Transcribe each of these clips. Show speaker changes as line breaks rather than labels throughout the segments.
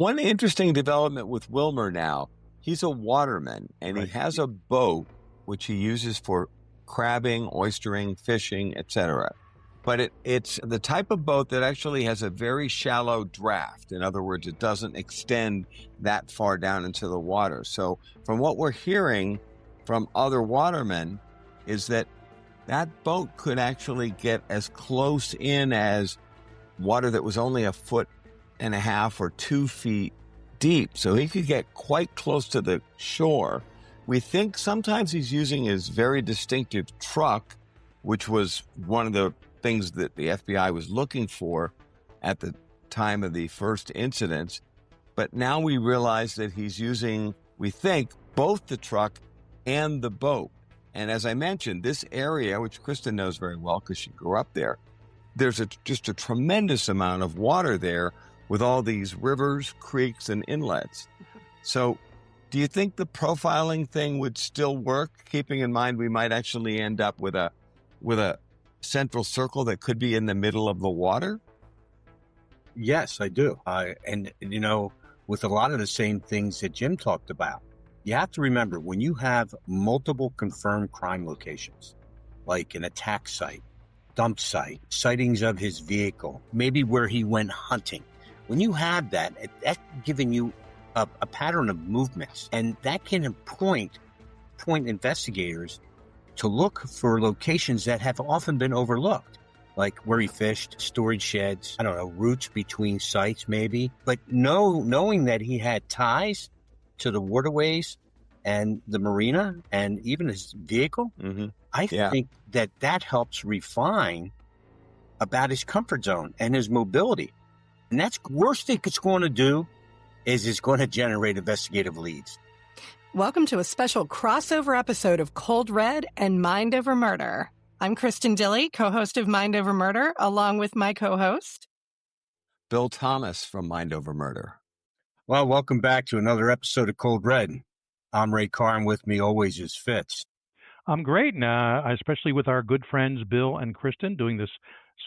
One interesting development with Wilmer now, he's a waterman and he
Right.
has a boat which he uses for crabbing, oystering, fishing, etc. But it's the type of boat that actually has a very shallow draft. In other words, it doesn't extend that far down into the water. So from what we're hearing from other watermen is that boat could actually get as close in as water that was only 1.5 or 2 feet deep. So he could get quite close to the shore. We think sometimes he's using his very distinctive truck, which was one of the things that the FBI was looking for at the time of the first incidents. But now we realize that he's using, we think, both the truck and the boat. And as I mentioned, this area, which Kristen knows very well because she grew up there, there's just a tremendous amount of water there with all these rivers, creeks, and inlets. So do you think the profiling thing would still work, keeping in mind we might actually end up with a central circle that could be in the middle of the water?
Yes, I do. And with a lot of the same things that Jim talked about, you have to remember when you have multiple confirmed crime locations, like an attack site, dump site, sightings of his vehicle, maybe where he went hunting. When you have that's giving you a pattern of movements, and that can point investigators to look for locations that have often been overlooked, like where he fished, storage sheds, routes between sites maybe. But knowing that he had ties to the waterways and the marina and even his vehicle, I think that helps refine about his comfort zone and his mobility. And that's the worst thing it's going to do is it's going to generate investigative leads.
Welcome to a special crossover episode of Cold Red and Mind Over Murder. I'm Kristen Dilley, co-host of Mind Over Murder, along with my co-host,
Bill Thomas from Mind Over Murder.
Well, welcome back to another episode of Cold Red. I'm Ray Carr, and with me always is Fitz.
I'm great, especially with our good friends Bill and Kristen doing this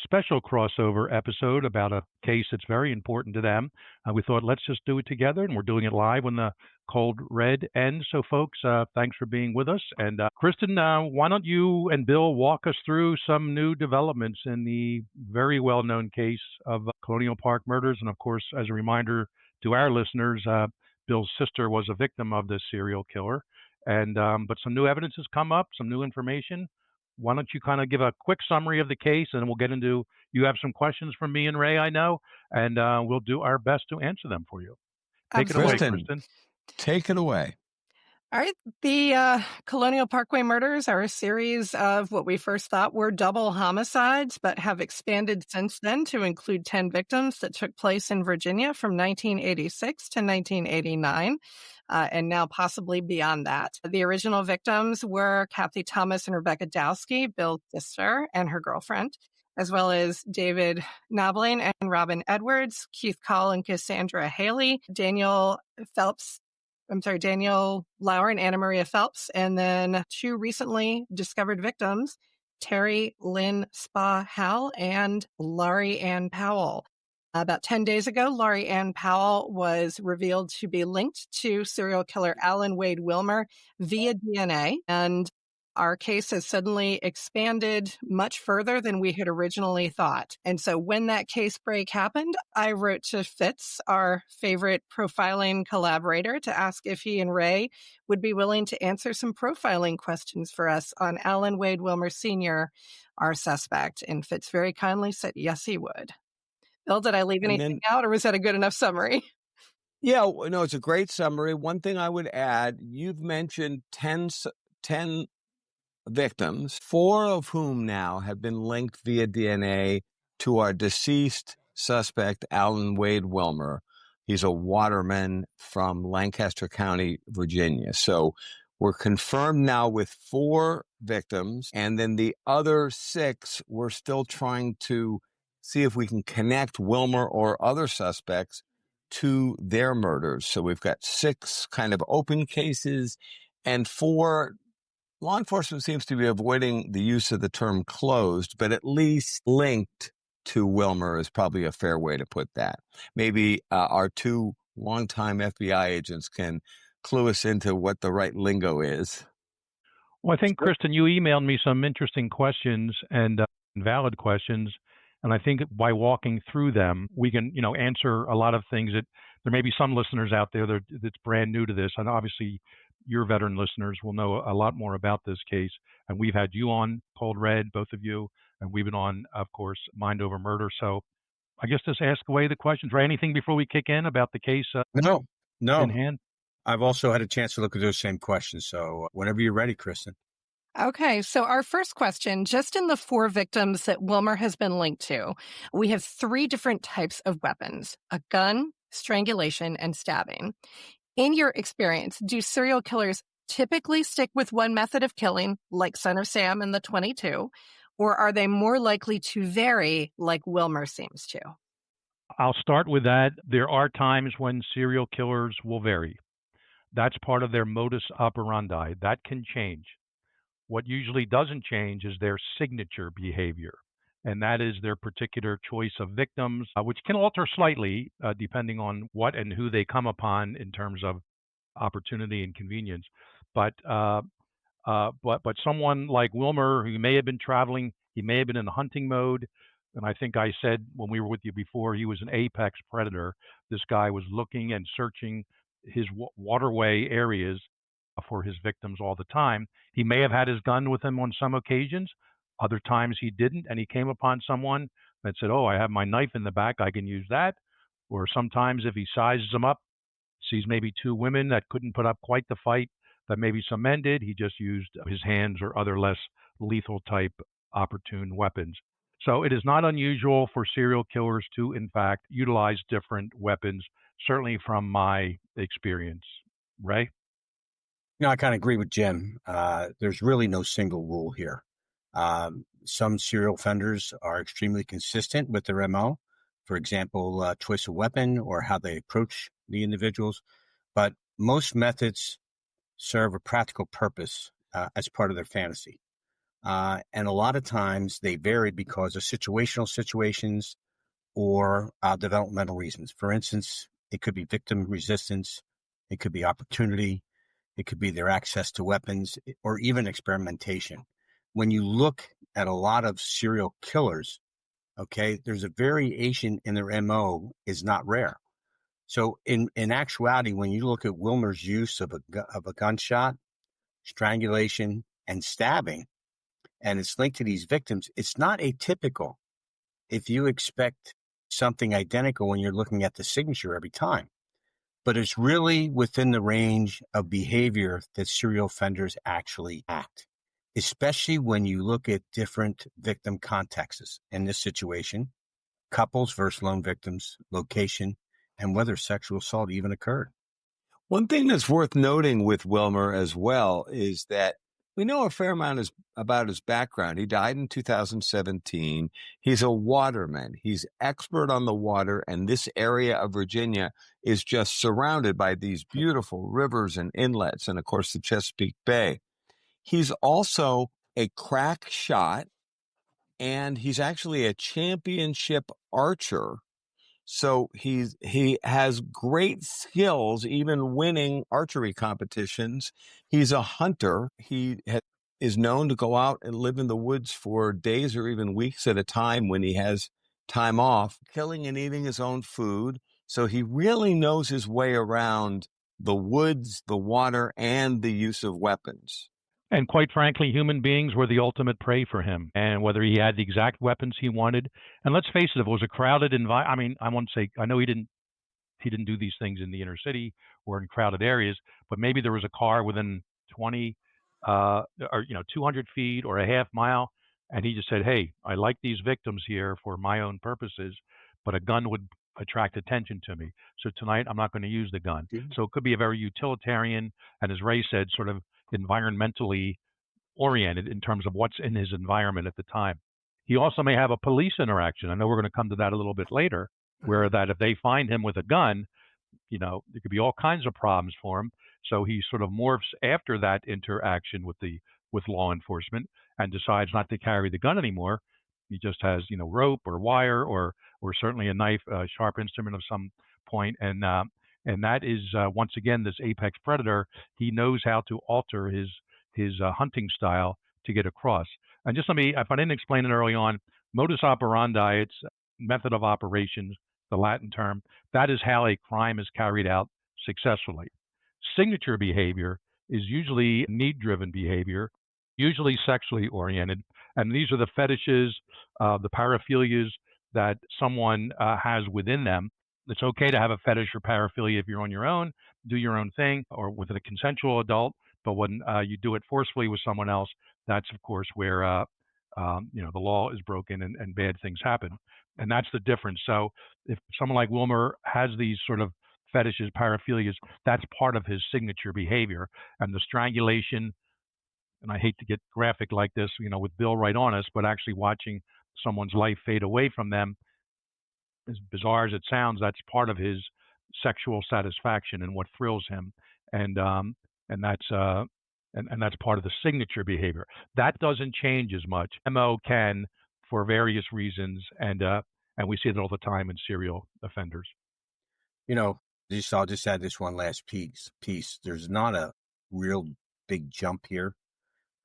special crossover episode about a case that's very important to them. We thought, let's just do it together, and we're doing it live when the Cold Red ends. So, folks, thanks for being with us. And Kristen, why don't you and Bill walk us through some new developments in the very well-known case of Colonial Park murders? And, of course, as a reminder to our listeners, Bill's sister was a victim of this serial killer. And but some new evidence has come up, some new information. Why don't you kind of give a quick summary of the case, and we'll get into, you have some questions from me and Ray, I know, and we'll do our best to answer them for you. Take it away, Kristen.
Take it away.
All right. The Colonial Parkway murders are a series of what we first thought were double homicides, but have expanded since then to include 10 victims that took place in Virginia from 1986 to 1989. And now possibly beyond that. The original victims were Kathy Thomas and Rebecca Dowski, Bill's sister and her girlfriend, as well as David Knobling and Robin Edwards, Keith Call and Cassandra Haley, Daniel Lauer and Anna Maria Phelps, and then two recently discovered victims, Terry Lynn Spa Howell and Laurie Ann Powell. About 10 days ago, Laurie Ann Powell was revealed to be linked to serial killer Alan Wade Wilmer via DNA, and our case has suddenly expanded much further than we had originally thought. And so when that case break happened, I wrote to Fitz, our favorite profiling collaborator, to ask if he and Ray would be willing to answer some profiling questions for us on Alan Wade Wilmer Sr., our suspect. And Fitz very kindly said yes, he would. Bill, did I leave anything out, or was that a good enough summary?
Yeah, no, it's a great summary. One thing I would add, you've mentioned 10 victims, 4 of whom now have been linked via DNA to our deceased suspect, Alan Wade Wilmer. He's a waterman from Lancaster County, Virginia. So we're confirmed now with 4 victims, and then the other 6, we're still trying to see if we can connect Wilmer or other suspects to their murders. So we've got 6 kind of open cases, and 4, law enforcement seems to be avoiding the use of the term closed, but at least linked to Wilmer is probably a fair way to put that. Maybe our 2 longtime FBI agents can clue us into what the right lingo is.
Well, I think, Kristen, you emailed me some interesting questions and valid questions. And I think by walking through them, we can, answer a lot of things that there may be some listeners out there that's brand new to this. And obviously, your veteran listeners will know a lot more about this case. And we've had you on Cold Red, both of you, and we've been on, of course, Mind Over Murder. So I guess just ask away the questions. Right? Anything before we kick in about the case
No,
in
no.
hand?
I've also had a chance to look at those same questions. So whenever you're ready, Kristen.
Okay, so our first question, just in the 4 victims that Wilmer has been linked to, we have 3 different types of weapons: a gun, strangulation, and stabbing. In your experience, do serial killers typically stick with one method of killing, like Son of Sam in the 22, or are they more likely to vary, like Wilmer seems to?
I'll start with that. There are times when serial killers will vary. That's part of their modus operandi. That can change. What usually doesn't change is their signature behavior, and that is their particular choice of victims, which can alter slightly depending on what and who they come upon in terms of opportunity and convenience. But but someone like Wilmer, who may have been traveling, he may have been in hunting mode. And I think I said when we were with you before, he was an apex predator. This guy was looking and searching his waterway areas for his victims all the time. He may have had his gun with him on some occasions. Other times he didn't, and he came upon someone that said, "Oh, I have my knife in the back. I can use that." Or sometimes if he sizes them up, sees maybe 2 women that couldn't put up quite the fight that maybe some men did, he just used his hands or other less lethal type opportune weapons. So it is not unusual for serial killers to, in fact, utilize different weapons, certainly from my experience. Ray?
I kind of agree with Jim. There's really no single rule here. Some serial offenders are extremely consistent with their MO. For example, choice of weapon or how they approach the individuals. But most methods serve a practical purpose as part of their fantasy. And a lot of times they vary because of situational situations or developmental reasons. For instance, it could be victim resistance. It could be opportunity. It could be their access to weapons or even experimentation. When you look at a lot of serial killers, okay, there's a variation in their MO is not rare. So in actuality, when you look at Wilmer's use of a gunshot, strangulation, and stabbing, and it's linked to these victims, it's not atypical if you expect something identical when you're looking at the signature every time. But it's really within the range of behavior that serial offenders actually act, especially when you look at different victim contexts. In this situation, couples versus lone victims, location, and whether sexual assault even occurred.
One thing that's worth noting with Wilmer as well is that we know a fair amount about his background. He died in 2017. He's a waterman. He's expert on the water, and this area of Virginia is just surrounded by these beautiful rivers and inlets, and of course the Chesapeake Bay. He's also a crack shot, and he's actually a championship archer. So he has great skills, even winning archery competitions. He's a hunter. Is known to go out and live in the woods for days or even weeks at a time when he has time off, killing and eating his own food. So he really knows his way around the woods, the water, and the use of weapons.
And quite frankly, human beings were the ultimate prey for him. And whether he had the exact weapons he wanted, and let's face it, if it was a crowded environment, I mean, I won't say, I know he didn't do these things in the inner city or in crowded areas, but maybe there was a car within 20 or 200 feet or a half mile, and he just said, "Hey, I like these victims here for my own purposes, but a gun would attract attention to me. So tonight I'm not going to use the gun." So it could be a very utilitarian and, as Ray said, sort of environmentally oriented in terms of what's in his environment at the time. He also may have a police interaction. I know we're going to come to that a little bit later, where that if they find him with a gun, there could be all kinds of problems for him. So he sort of morphs after that interaction with law enforcement and decides not to carry the gun anymore. He just has rope or wire or certainly a knife, a sharp instrument of some point, and And that is, once again, this apex predator. He knows how to alter his hunting style to get across. And just let me, if I didn't explain it early on, modus operandi, it's method of operations, the Latin term. That is how a crime is carried out successfully. Signature behavior is usually need-driven behavior, usually sexually oriented, and these are the fetishes, the paraphilias that someone has within them. It's okay to have a fetish or paraphilia if you're on your own, do your own thing, or with a consensual adult. But when you do it forcefully with someone else, that's of course where the law is broken and bad things happen, and that's the difference. So if someone like Wilmer has these sort of fetishes, paraphilias, that's part of his signature behavior, and the strangulation. And I hate to get graphic like this, with Bill right on us, but actually watching someone's life fade away from them, as bizarre as it sounds, that's part of his sexual satisfaction and what thrills him, and and that's and that's part of the signature behavior. That doesn't change as much. MO can for various reasons, and we see it all the time in serial offenders.
I'll just add this one last piece. There's not a real big jump here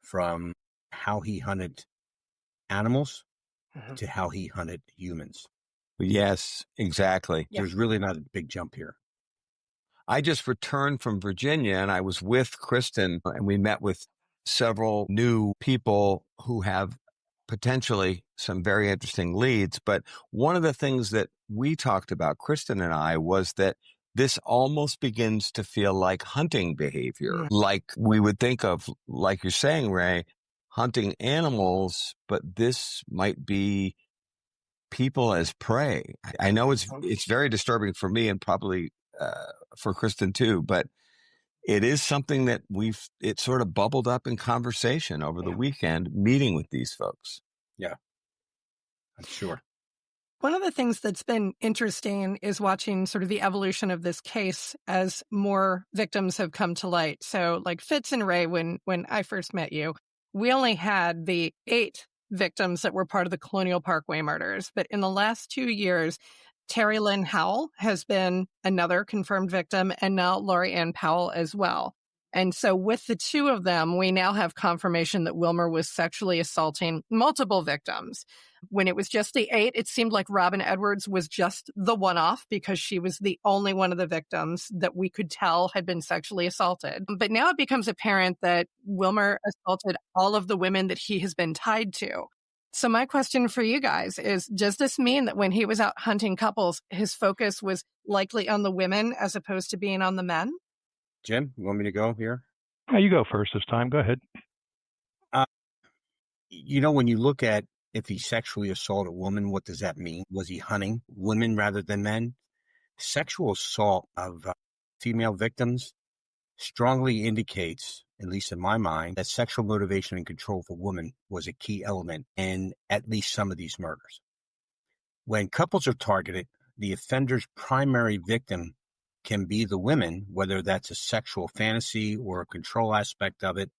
from how he hunted animals to how he hunted humans.
Yes, exactly.
There's really not a big jump here.
I just returned from Virginia and I was with Kristen and we met with several new people who have potentially some very interesting leads. But one of the things that we talked about, Kristen and I, was that this almost begins to feel like hunting behavior, like we would think of, like you're saying, Ray, hunting animals, but this might be people as prey. I know it's very disturbing for me and probably for Kristen too, but it is something that it sort of bubbled up in conversation over the weekend, meeting with these folks.
Yeah, I'm sure.
One of the things that's been interesting is watching sort of the evolution of this case as more victims have come to light. So like Fitz and Ray, when I first met you, we only had the 8 victims that were part of the Colonial Parkway murders. But in the last 2 years, Terry Lynn Howell has been another confirmed victim, and now Laurie Ann Powell as well. And so with the 2 of them, we now have confirmation that Wilmer was sexually assaulting multiple victims. When it was just the 8, it seemed like Robin Edwards was just the one-off because she was the only one of the victims that we could tell had been sexually assaulted. But now it becomes apparent that Wilmer assaulted all of the women that he has been tied to. So my question for you guys is, does this mean that when he was out hunting couples, his focus was likely on the women as opposed to being on the men?
Jim, you want me to go here?
You go first this time. Go ahead.
When you look at if he sexually assaulted a woman, what does that mean? Was he hunting women rather than men? Sexual assault of female victims strongly indicates, at least in my mind, that sexual motivation and control of a woman was a key element in at least some of these murders. When couples are targeted, the offender's primary victim can be the women, whether that's a sexual fantasy or a control aspect of it.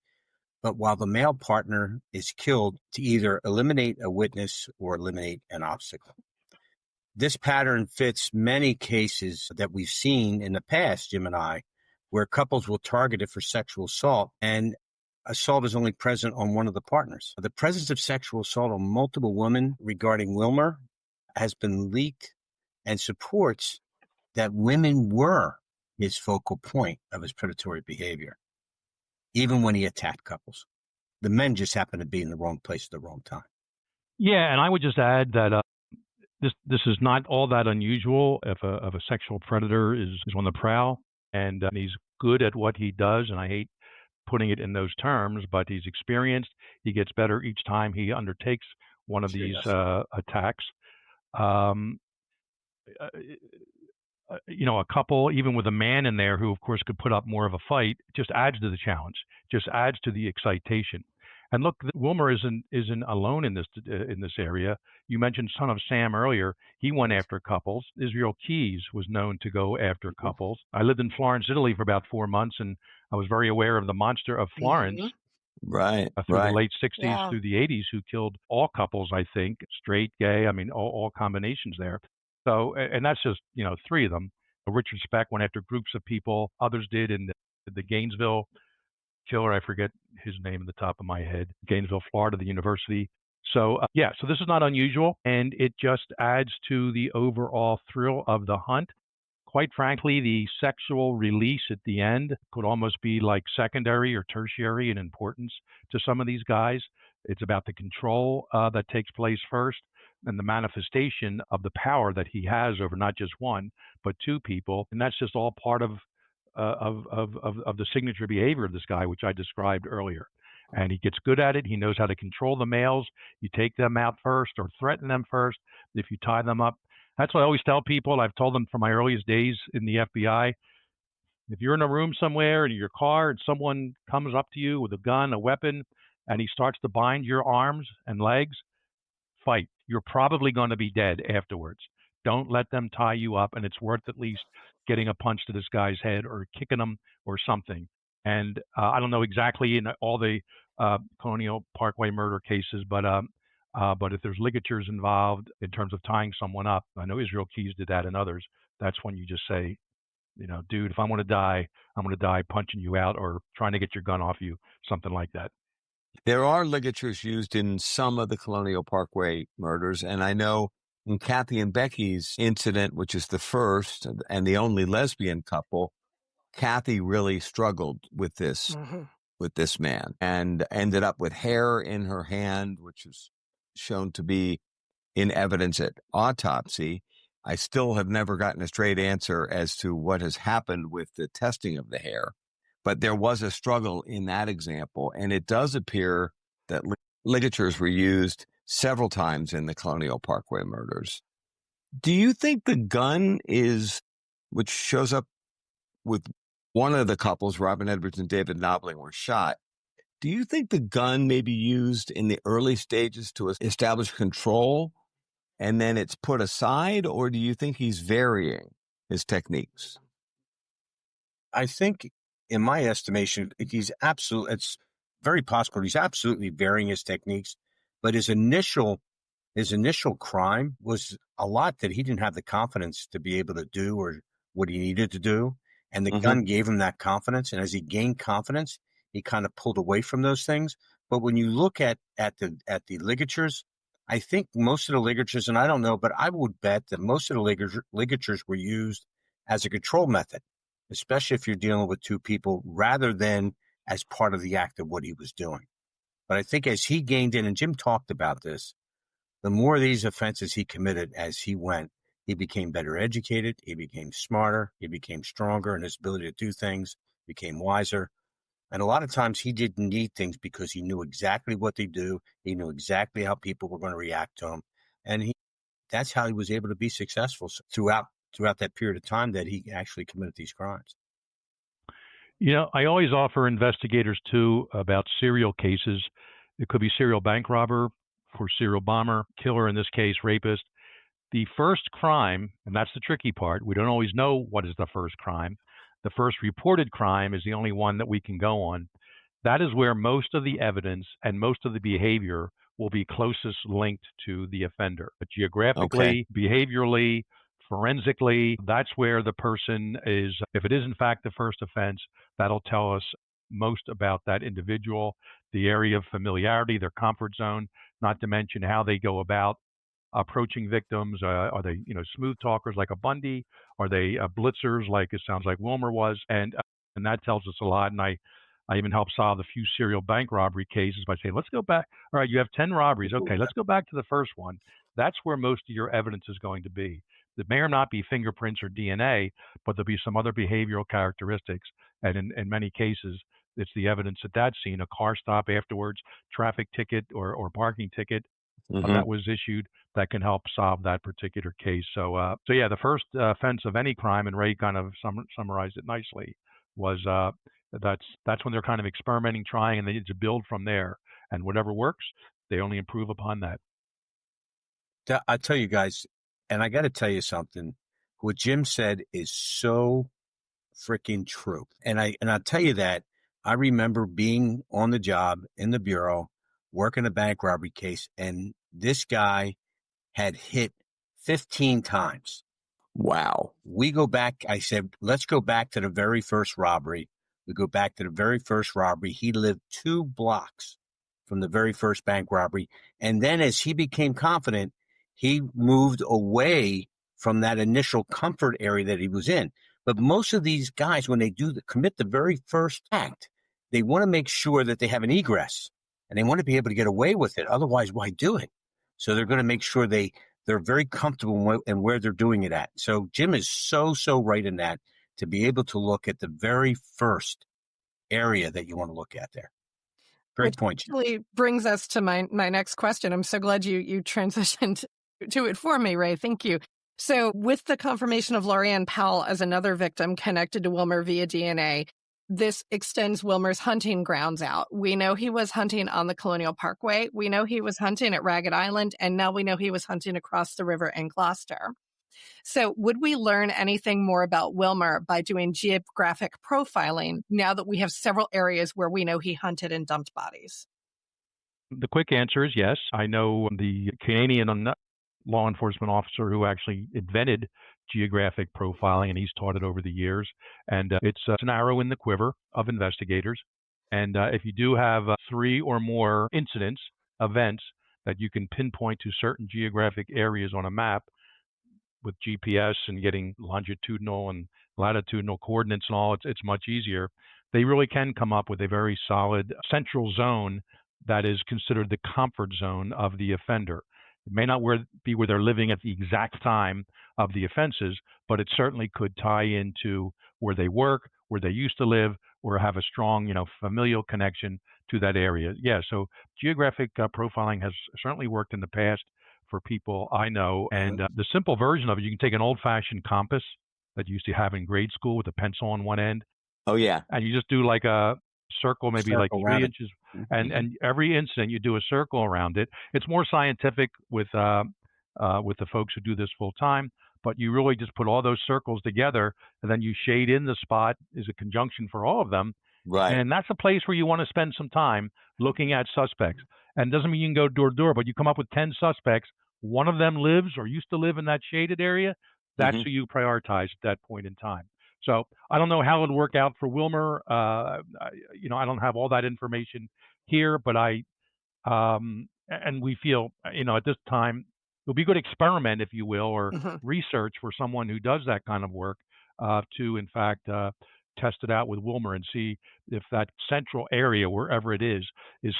But while the male partner is killed to either eliminate a witness or eliminate an obstacle. This pattern fits many cases that we've seen in the past, Jim and I, where couples will target it for sexual assault and assault is only present on one of the partners. The presence of sexual assault on multiple women regarding Wilmer has been leaked and supports that women were his focal point of his predatory behavior, even when he attacked couples. The men just happened to be in the wrong place at the wrong time.
Yeah, and I would just add that this is not all that unusual if a sexual predator is on the prowl and he's good at what he does. And I hate putting it in those terms, but he's experienced. He gets better each time he undertakes one of these attacks. A couple, even with a man in there who, of course, could put up more of a fight, just adds to the challenge, just adds to the excitation. And look, Wilmer isn't alone in this area. You mentioned Son of Sam earlier. He went after couples. Israel Keyes was known to go after couples. I lived in Florence, Italy for about 4 months, and I was very aware of the monster of Florence.
Right.
Through the late 60s, through the 80s, who killed all couples, I think, straight, gay, all combinations there. So, and that's just, 3 of them. Richard Speck went after groups of people. Others did in the Gainesville killer. I forget his name at the top of my head. Gainesville, Florida, the university. So, so this is not unusual, and it just adds to the overall thrill of the hunt. Quite frankly, the sexual release at the end could almost be like secondary or tertiary in importance to some of these guys. It's about the control that takes place first and the manifestation of the power that he has over not just one, but two people. And that's just all part of the signature behavior of this guy, which I described earlier. And he gets good at it. He knows how to control the males. You take them out first or threaten them first. If you tie them up, that's what I always tell people. I've told them from my earliest days in the FBI. If you're in a room somewhere in your car and someone comes up to you with a gun, a weapon, and he starts to bind your arms and legs, fight. You're probably going to be dead afterwards. Don't let them tie you up, and it's worth at least getting a punch to this guy's head or kicking him or something. And I don't know exactly in all the Colonial Parkway murder cases, but if there's ligatures involved in terms of tying someone up, I know Israel Keys did that and others. That's when you just say, dude, if I'm going to die punching you out or trying to get your gun off you, something like that.
There are ligatures used in some of the Colonial Parkway murders, and I know in Kathy and Becky's incident, which is the first and the only lesbian couple, Kathy really struggled with this man and ended up with hair in her hand, which is shown to be in evidence at autopsy. I still have never gotten a straight answer as to what has happened with the testing of the hair. But there was a struggle in that example, and it does appear that ligatures were used several times in the Colonial Parkway murders. Do you think the gun which shows up with one of the couples, Robin Edwards and David Knobling, were shot, do you think the gun may be used in the early stages to establish control and then it's put aside, or do you think he's varying his techniques?
I think, in my estimation, it's very possible he's absolutely varying his techniques, but his initial crime was a lot that he didn't have the confidence to be able to do or what he needed to do. And the gun gave him that confidence. And as he gained confidence, he kind of pulled away from those things. But when you look at the ligatures, I think most of the ligatures, and I don't know, but I would bet that most of the ligatures were used as a control method, especially if you're dealing with two people, rather than as part of the act of what he was doing. But I think as he gained in, and Jim talked about this, the more of these offenses he committed as he went, he became better educated, he became smarter, he became stronger in his ability to do things, became wiser. And a lot of times he didn't need things because he knew exactly what they do. He knew exactly how people were going to react to him. And that's how he was able to be successful throughout that period of time that he actually committed these crimes.
I always offer investigators too about serial cases. It could be serial bank robber, for serial bomber, killer in this case, rapist. The first crime, and that's the tricky part, we don't always know what is the first crime. The first reported crime is the only one that we can go on. That is where most of the evidence and most of the behavior will be closest linked to the offender. But geographically, behaviorally, forensically, that's where the person is. If it is in fact the first offense, that'll tell us most about that individual, the area of familiarity, their comfort zone, not to mention how they go about approaching victims. Are they, smooth talkers like a Bundy? Are they blitzers like it sounds like Wilmer was? And that tells us a lot. And I even helped solve a few serial bank robbery cases by saying, let's go back. All right, you have 10 robberies. Okay, let's go back to the first one. That's where most of your evidence is going to be. It may or not be fingerprints or DNA, but there'll be some other behavioral characteristics. And in many cases, it's the evidence at that scene, a car stop afterwards, traffic ticket or parking ticket that was issued that can help solve that particular case. So yeah, the first offense of any crime, and Ray kind of summarized it nicely, was that's when they're kind of experimenting, trying, and they need to build from there. And whatever works, they only improve upon that.
I tell you guys, and I got to tell you something. What Jim said is so freaking true. And I'll tell you that I remember being on the job in the bureau, working a bank robbery case, and this guy had hit 15 times.
Wow.
We go back, I said, let's go back to the very first robbery. We go back to the very first robbery. He lived 2 blocks from the very first bank robbery. And then as he became confident, he moved away from that initial comfort area that he was in. But most of these guys, when they commit the very first act, they want to make sure that they have an egress and they want to be able to get away with it. Otherwise, why do it? So they're going to make sure they're very comfortable in where they're doing it at. So Jim is so right in that, to be able to look at the very first area that you want to look at there. Great point, Jim.
Which actually brings us to my next question. I'm so glad you transitioned to it for me, Ray. Thank you. So with the confirmation of Laurie Ann Powell as another victim connected to Wilmer via DNA, this extends Wilmer's hunting grounds out. We know he was hunting on the Colonial Parkway. We know he was hunting at Ragged Island. And now we know he was hunting across the river in Gloucester. So would we learn anything more about Wilmer by doing geographic profiling now that we have several areas where we know he hunted and dumped bodies?
The quick answer is yes. I know the Canadian law enforcement officer who actually invented geographic profiling, and he's taught it over the years. And it's an arrow in the quiver of investigators. And if you do have 3 or more events that you can pinpoint to certain geographic areas on a map with GPS and getting longitudinal and latitudinal coordinates and all, it's much easier. They really can come up with a very solid central zone that is considered the comfort zone of the offender. It may not be where they're living at the exact time of the offenses, but it certainly could tie into where they work, where they used to live, or have a strong, familial connection to that area. Yeah, so geographic profiling has certainly worked in the past for people I know. And the simple version of it, you can take an old-fashioned compass that you used to have in grade school with a pencil on one end.
Oh, yeah.
And you just do like a circle, maybe like 3 inches. And every incident you do a circle around it. It's more scientific with the folks who do this full time, but you really just put all those circles together, and then you shade in the spot is a conjunction for all of them.
Right.
And that's a place where you want to spend some time looking at suspects. And it doesn't mean you can go door to door, but you come up with 10 suspects. One of them lives or used to live in that shaded area. That's who you prioritize at that point in time. So I don't know how it would work out for Wilmer. I don't have all that information here, but and we feel, at this time, it would be a good experiment, if you will, or research for someone who does that kind of work to, in fact, test it out with Wilmer and see if that central area, wherever it is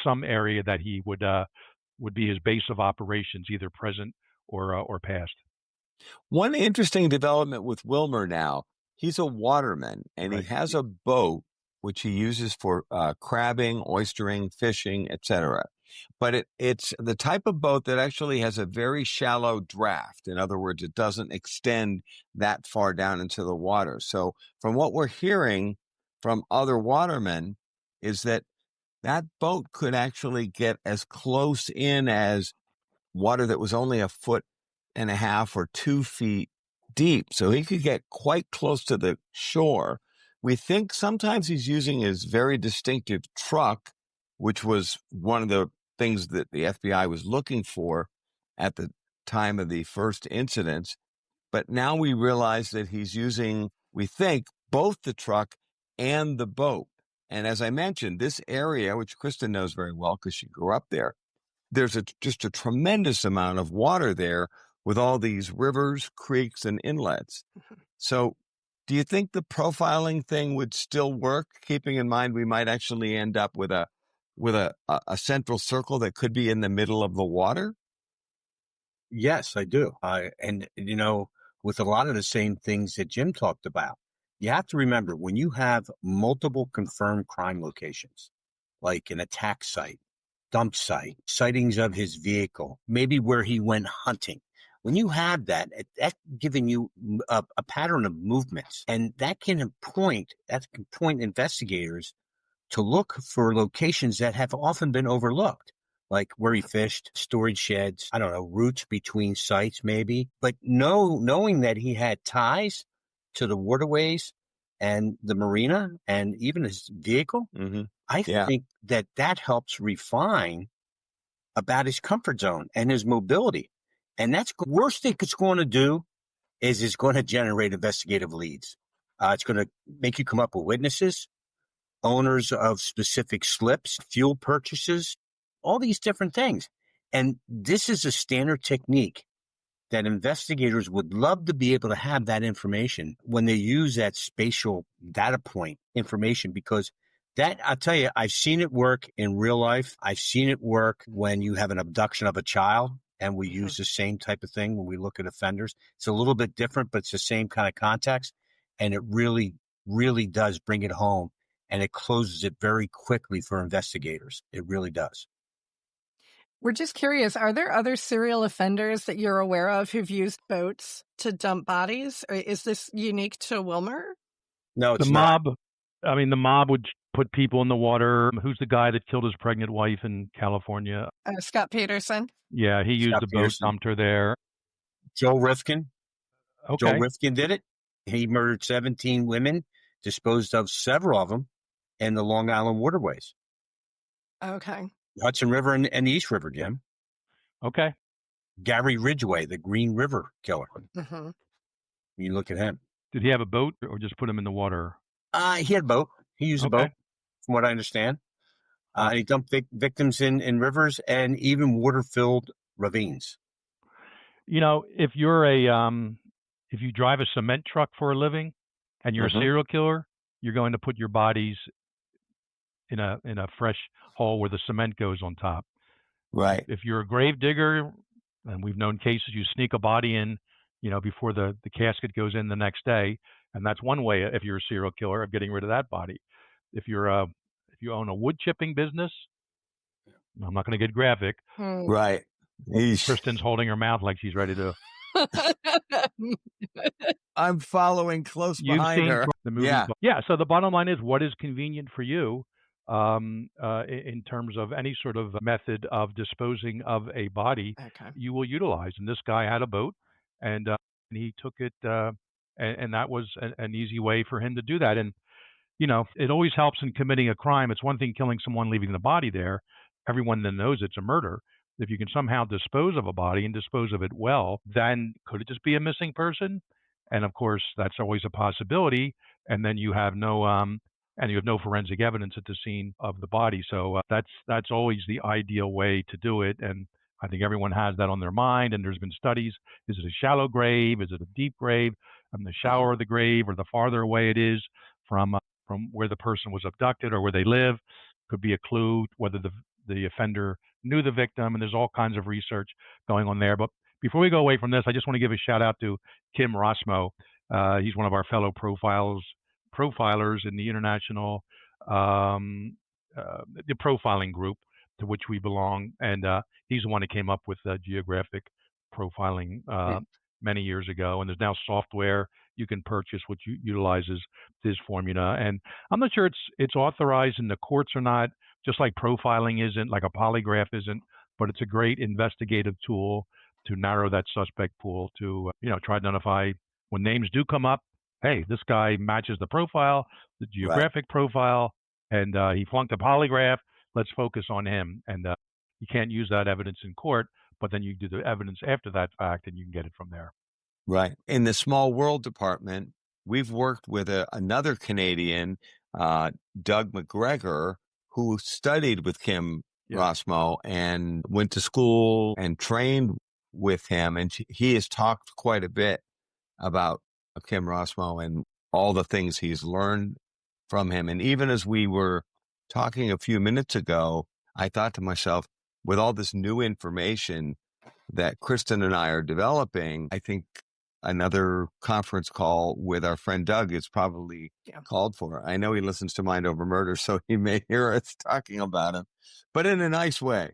some area that he would be his base of operations, either present or past.
One interesting development with Wilmer now, he's a waterman, and he has a boat which he uses for crabbing, oystering, fishing, etc. But it's the type of boat that actually has a very shallow draft. In other words, it doesn't extend that far down into the water. So from what we're hearing from other watermen is that boat could actually get as close in as water that was only 1.5 feet or 2 feet deep. So he could get quite close to the shore. We think sometimes he's using his very distinctive truck, which was one of the things that the FBI was looking for at the time of the first incidents. But now we realize that he's using, we think, both the truck and the boat. And as I mentioned, this area, which Kristen knows very well because she grew up there, there's just a tremendous amount of water there with all these rivers, creeks, and inlets. So do you think the profiling thing would still work, keeping in mind we might actually end up with a central circle that could be in the middle of the water?
Yes, I do. With a lot of the same things that Jim talked about, you have to remember when you have multiple confirmed crime locations, like an attack site, dump site, sightings of his vehicle, maybe where he went hunting. When you have that's giving you a pattern of movements, and that can point investigators to look for locations that have often been overlooked, like where he fished, storage sheds, routes between sites maybe. But knowing that he had ties to the waterways and the marina and even his vehicle, I think that helps refine about his comfort zone and his mobility. And that's the worst thing it's going to do is it's going to generate investigative leads. It's going to make you come up with witnesses, owners of specific slips, fuel purchases, all these different things. And this is a standard technique that investigators would love to be able to have that information when they use that spatial data point information, because that, I'll tell you, I've seen it work in real life. I've seen it work when you have an abduction of a child, and we use the same type of thing when we look at offenders. It's a little bit different, but it's the same kind of context. And it really, really does bring it home, and it closes it very quickly for investigators. It really does.
We're just curious, are there other serial offenders that you're aware of who've used boats to dump bodies? Or is this unique to Wilmer?
No, it's
The
not.
mob, I mean, the mob would put people in the water. Who's the guy that killed his pregnant wife in California?
Scott Peterson?
Yeah, he used
Scott
the boat,
Pearson.
dumped her there.
Joe Rifkin. Joe
Okay.
Rifkin did it. He murdered 17 women, disposed of several of them in the Long Island waterways.
Okay.
Hudson River and the East River, Jim.
Okay.
Gary Ridgway, the Green River killer.
Mm-hmm.
You look at him.
Did he have a boat or just put him in the water?
He had a boat. He used a
Okay.
boat, from what I understand. He dumped victims in rivers and even water-filled ravines.
You know, if you're if you drive a cement truck for a living and you're
Mhm.
a serial killer, you're going to put your bodies in a fresh hole where the cement goes on top.
Right.
If you're a grave digger, and we've known cases you sneak a body in, you know, before the casket goes in the next day, and that's one way, if you're a serial killer, of getting rid of that body. If you own a wood chipping business, I'm not going to get graphic.
Right. Eesh.
Kristen's holding her mouth like she's ready to.
I'm following close
You've
behind
seen
her.
the movie.
Yeah.
Yeah. So the bottom line is, what is convenient for you in terms of any sort of method of disposing of a body,
Okay.
you will utilize. And this guy had a boat, and he took it, and that was an easy way for him to do that. And you know, it always helps in committing a crime. It's one thing killing someone, leaving the body there. Everyone then knows it's a murder. If you can somehow dispose of a body and dispose of it well, then could it just be a missing person? And of course, that's always a possibility. And then you have no forensic evidence at the scene of the body. So that's always the ideal way to do it. And I think everyone has that on their mind. And there's been studies: is it a shallow grave? Is it a deep grave? The shallower the grave, or the farther away it is from where the person was abducted or where they live, could be a clue whether the offender knew the victim. And there's all kinds of research going on there. But before we go away from this, I just want to give a shout out to Kim Rossmo. He's one of our fellow profilers in the international the profiling group to which we belong, and he's the one that came up with geographic profiling many years ago. And there's now software you can purchase which utilizes this formula. And I'm not sure it's authorized in the courts or not, just like profiling isn't, like a polygraph isn't, but it's a great investigative tool to narrow that suspect pool to try to identify when names do come up. Hey, this guy matches the profile, the geographic profile, and he flunked a polygraph. Let's focus on him. And you can't use that evidence in court, but then you do the evidence after that fact, and you can get it from there.
Right. In the Small World department, we've worked with another Canadian, Doug McGregor, who studied with Kim Rossmo and went to school and trained with him. And he has talked quite a bit about Kim Rossmo and all the things he's learned from him. And even as we were talking a few minutes ago, I thought to myself, with all this new information that Kristen and I are developing, I think another conference call with our friend Doug is probably called for. I know he listens to Mind Over Murder, so he may hear us talking about him, but in a nice way.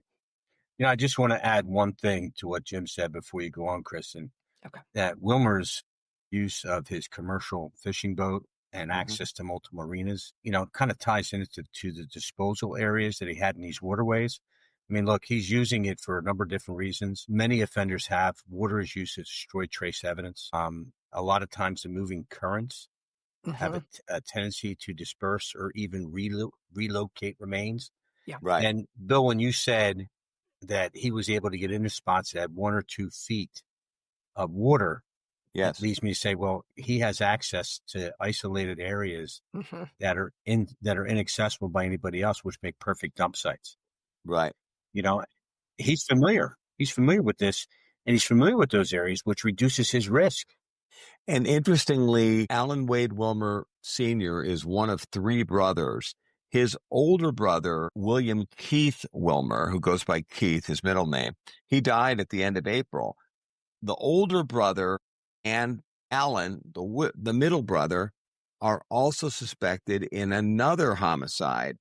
I just want to add one thing to what Jim said before you go on, Kristen.
Okay.
That Wilmer's use of his commercial fishing boat and access to multiple marinas, kind of ties into the disposal areas that he had in these waterways. I mean, look, he's using it for a number of different reasons. Many offenders have. Water is used to destroy trace evidence. A lot of times the moving currents have a tendency to disperse or even relocate remains.
Yeah.
Right.
And Bill, when you said that he was able to get into spots that had 1 or 2 feet of water, That
Yes.
leads me to say, well, he has access to isolated areas
Hmm.
that are inaccessible by anybody else, which make perfect dump sites.
Right.
You know, he's familiar. He's familiar with this, and he's familiar with those areas, which reduces his risk.
And interestingly, Alan Wade Wilmer Sr. is one of three brothers. His older brother, William Keith Wilmer, who goes by Keith, his middle name, he died at the end of April. The older brother and Alan, the middle brother, are also suspected in another homicide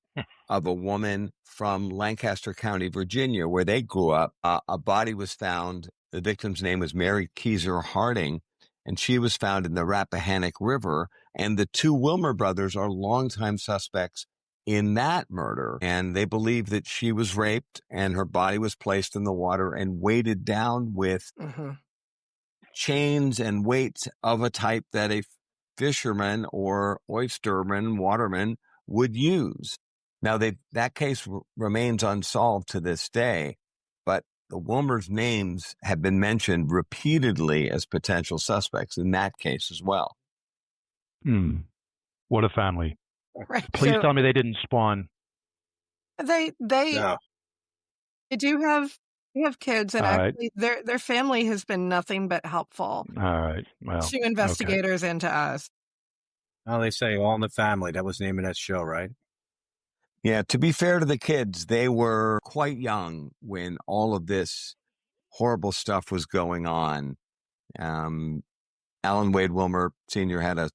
of a woman from Lancaster County, Virginia, where they grew up. A body was found. The victim's name was Mary Keezer Harding, and she was found in the Rappahannock River. And the two Wilmer brothers are longtime suspects in that murder. And they believe that she was raped and her body was placed in the water and weighted down with
Hmm.
chains and weights of a type that a fisherman or oysterman, waterman would use. Now, that case remains unsolved to this day, but the Wilmers' names have been mentioned repeatedly as potential suspects in that case as well.
What a family.
Right.
Please
So
tell me they didn't spawn.
they
No,
do have kids, and
All right.
actually their family has been nothing but helpful
All right. Well,
to
okay.
investigators and to us.
well, they say All in the Family. That was the name of that show, right?
Yeah, to be fair to the kids, they were quite young when all of this horrible stuff was going on. Alan Wade Wilmer Sr. had a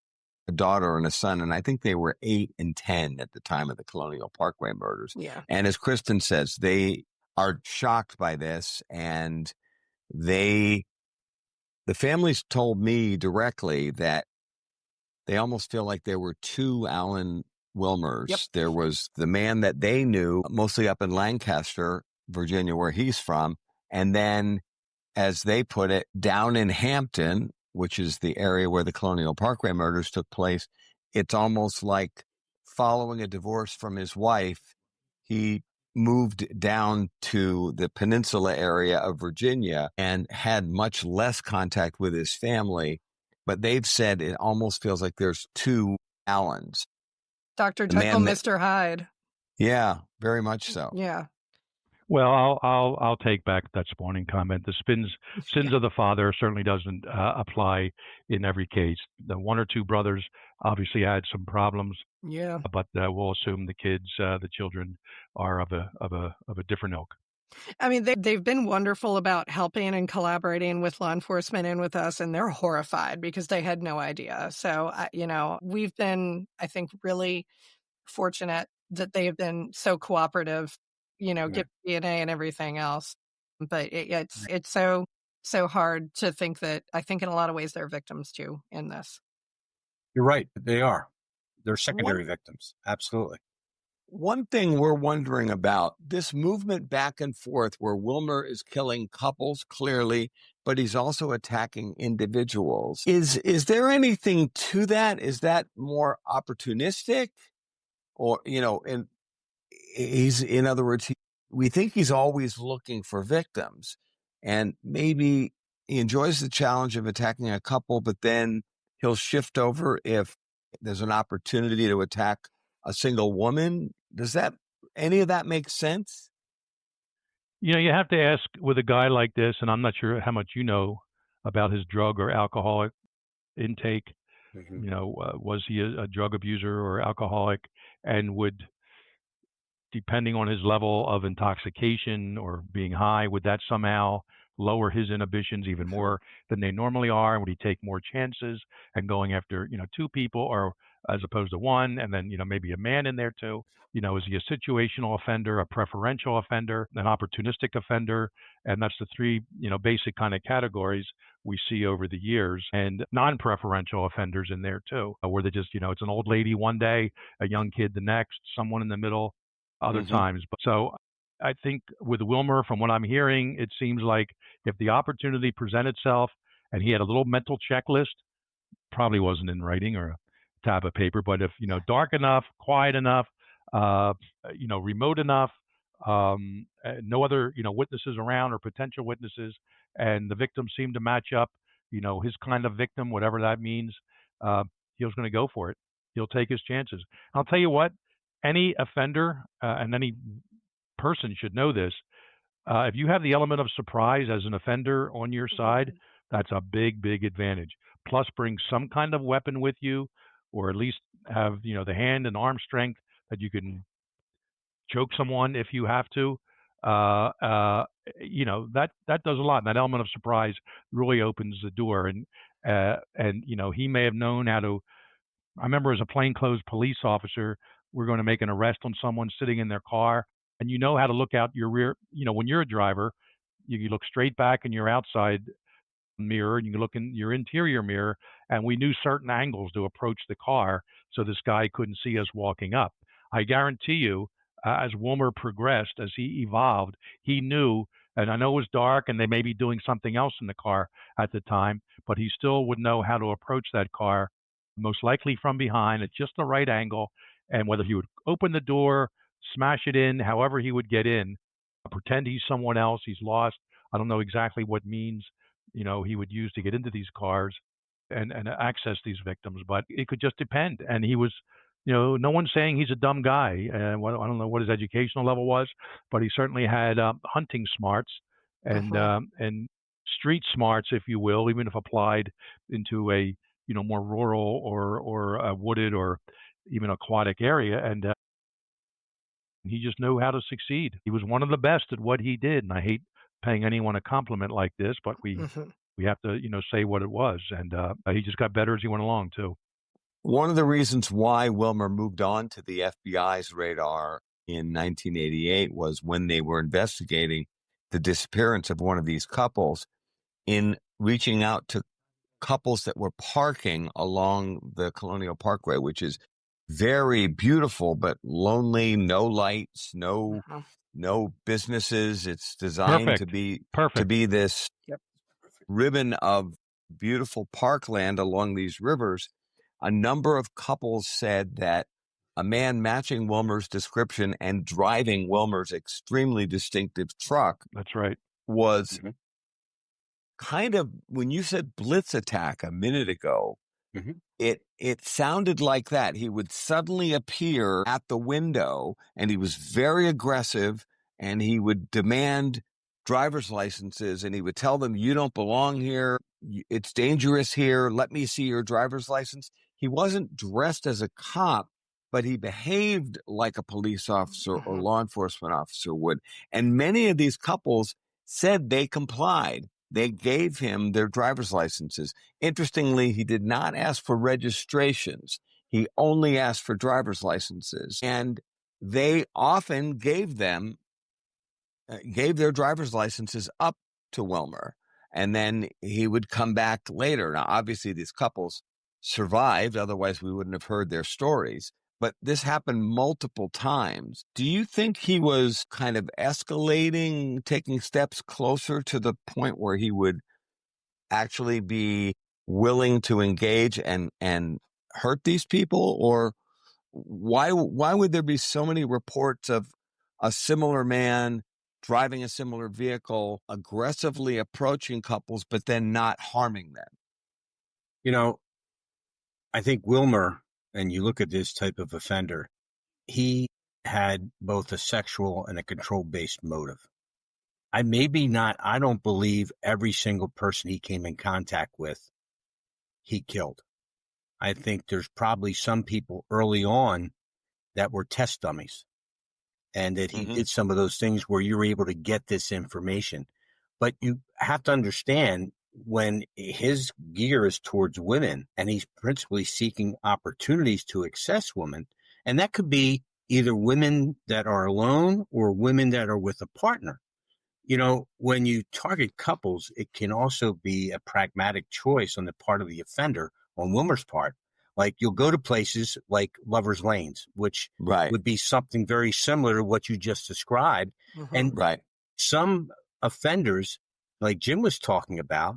daughter and a son, and I think they were 8 and 10 at the time of the Colonial Parkway murders.
Yeah.
And as Kristen says, they are shocked by this, and the families told me directly that they almost feel like there were two Alan Wilmers.
Yep.
There was the man that they knew, mostly up in Lancaster, Virginia, where he's from, and then, as they put it, down in Hampton, which is the area where the Colonial Parkway murders took place. It's almost like following a divorce from his wife, he moved down to the peninsula area of Virginia and had much less contact with his family. But they've said it almost feels like there's two Allens.
Dr.
The
Jekyll,
man that,
Mr. Hyde.
yeah, very much so.
Yeah.
Well, I'll take back that spawning comment. The sins of the father certainly doesn't apply in every case. The one or two brothers obviously had some problems,
Yeah.
but we'll assume the children are of a different ilk.
I mean, they've been wonderful about helping and collaborating with law enforcement and with us, and they're horrified because they had no idea. So, we've been, I think, really fortunate that they have been so cooperative,
Right.
get DNA and everything else. But it's so hard to think that I think in a lot of ways they're victims too in this.
You're right. They are. They're
One,
secondary victims. Absolutely.
one thing we're wondering about this movement back and forth where Wilmer is killing couples clearly, but he's also attacking individuals. Is there anything to that? Is that more opportunistic? Or, and in other words, we think he's always looking for victims, and maybe he enjoys the challenge of attacking a couple, but then he'll shift over if there's an opportunity to attack a single woman. Does any of that make sense?
You have to ask with a guy like this, and I'm not sure how much you know about his drug or alcoholic intake.
Mhm.
Was he a drug abuser or alcoholic, and would, depending on his level of intoxication or being high, would that somehow lower his inhibitions even more than they normally are? Would he take more chances and going after, two people, or as opposed to one, and then, maybe a man in there too? Is he a situational offender, a preferential offender, an opportunistic offender? And that's the three, basic kind of categories we see over the years, and non-preferential offenders in there too, where they just, it's an old lady one day, a young kid the next, someone in the middle other
Mhm.
times. But so I think with Wilmer, from what I'm hearing, it seems like if the opportunity presented itself and he had a little mental checklist, probably wasn't in writing or a tab of paper, but if, dark enough, quiet enough, remote enough, no other, witnesses around or potential witnesses, and the victims seem to match up, his kind of victim, whatever that means, he was going to go for it. He'll take his chances. I'll tell you what, any offender and any person should know this. If you have the element of surprise as an offender on your side, that's a big, big advantage. Plus, bring some kind of weapon with you, or at least have the hand and arm strength that you can choke someone if you have to. Uh, uh, that does a lot. And that element of surprise really opens the door. And he may have known how to. I remember as a plainclothes police officer, we're going to make an arrest on someone sitting in their car, and you know how to look out your rear. When you're a driver, you look straight back in your outside mirror, and you can look in your interior mirror, and we knew certain angles to approach the car so this guy couldn't see us walking up. I guarantee you, as Wilmer progressed, as he evolved, he knew, and I know it was dark and they may be doing something else in the car at the time, but he still would know how to approach that car, most likely from behind at just the right angle, and whether he would open the door, smash it in, however he would get in, pretend he's someone else, he's lost. I don't know exactly what means he would use to get into these cars and access these victims, but it could just depend. And he was, no one's saying he's a dumb guy. Well, I don't know what his educational level was, but he certainly had hunting smarts and street smarts, if you will, even if applied into a more rural or a wooded or even aquatic area. And he just knew how to succeed. He was one of the best at what he did, and I hate paying anyone a compliment like this, but we have to say what it was, and he just got better as he went along too.
One of the reasons why Wilmer moved on to the FBI's radar in 1988 was when they were investigating the disappearance of one of these couples. In reaching out to couples that were parking along the Colonial Parkway, which is very beautiful but lonely, no lights, no businesses. It's designed to be this ribbon of beautiful parkland along these rivers. A number of couples said that a man matching Wilmer's description and driving Wilmer's extremely distinctive truck,
that's right,
was kind of, when you said blitz attack a minute ago, it sounded like that. He would suddenly appear at the window, and he was very aggressive, and he would demand driver's licenses, and he would tell them, "You don't belong here. It's dangerous here. Let me see your driver's license." He wasn't dressed as a cop, but he behaved like a police officer or law enforcement officer would. And many of these couples said they complied. They gave him their driver's licenses. Interestingly, he did not ask for registrations. He only asked for driver's licenses. And they often gave their driver's licenses up to Wilmer. And then he would come back later. Now, obviously, these couples survived. Otherwise, we wouldn't have heard their stories. But this happened multiple times. Do you think he was kind of escalating, taking steps closer to the point where he would actually be willing to engage and hurt these people? Or why would there be so many reports of a similar man driving a similar vehicle, aggressively approaching couples, but then not harming them?
I think Wilmer, and you look at this type of offender, he had both a sexual and a control-based motive. I don't believe every single person he came in contact with, he killed. I think there's probably some people early on that were test dummies, and that he did some of those things where you're able to get this information. But you have to understand, when his gear is towards women and he's principally seeking opportunities to access women, and that could be either women that are alone or women that are with a partner. When you target couples, it can also be a pragmatic choice on the part of the offender, on Wilmer's part. Like, you'll go to places like lovers' lanes, which would be something very similar to what you just described. And some offenders, like Jim was talking about,